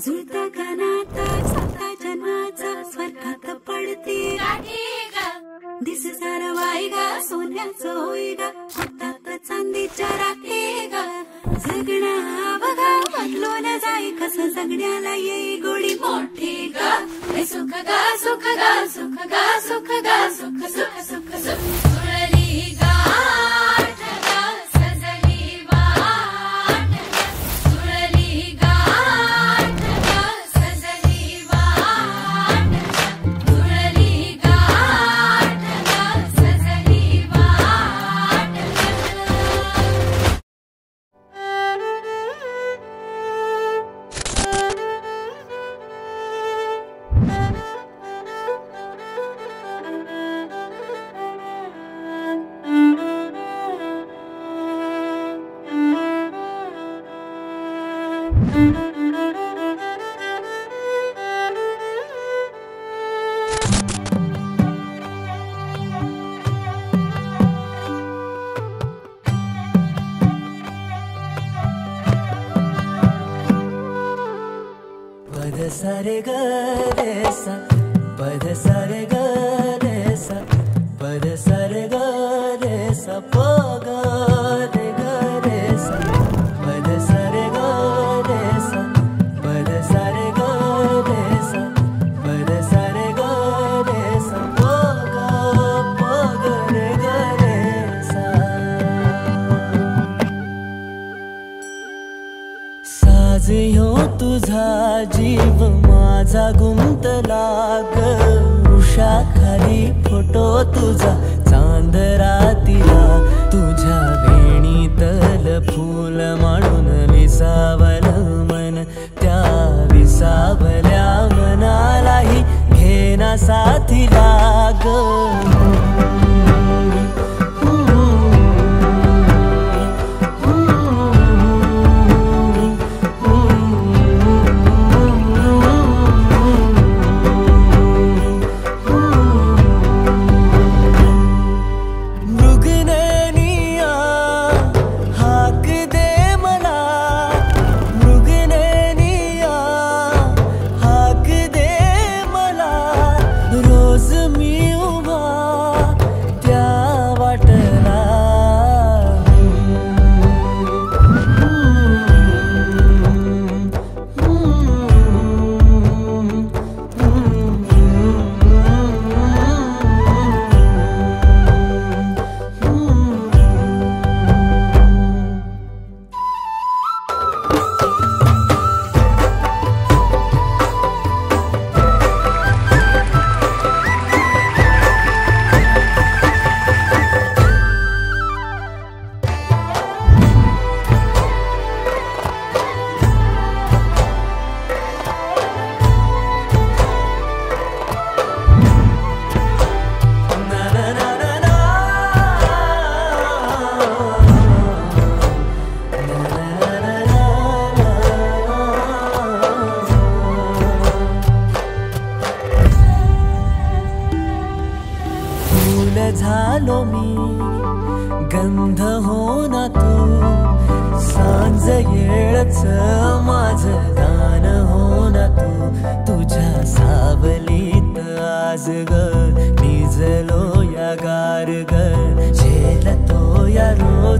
जुळता कानाता साता जन्माचा स्वर्गात पडते दिस सारं वाई गा सोन्याचं होई गा हातात चांदीच्या राखे गा जगणं बघा बदलून जाई कसं जगण्याला येई गोडी मोठी गा सुख गा सुख गा सुख गा सुख गा सुख सुख सुख सुख जुळली गाठ गा सजली वाट जुळली गाठ गा सजली वाट जुळली गाठ गा सजली वाट पद सारे ग रे सा पद सारे ग रे सा पद सारे ग रे सा प ग रे सा पद सारे ग रे सा पद सारे ग रे सा पद सारे ग रे सा प ग रे सा साज ह्यो तुझा जीव माझा गुंतला ग वृक्षाखाली फोटो तुझा चांद रातीला तुझ्या वेणीतल फूल माळून विसावल मन त्या विसावल्या मनालाही घेना साथीला ग झालो मी गंध हो ना तू सांज येळच माझं गान हो ना तू तुझ्या सावलीत आज ग निजलो या गार ग झेलतो या रो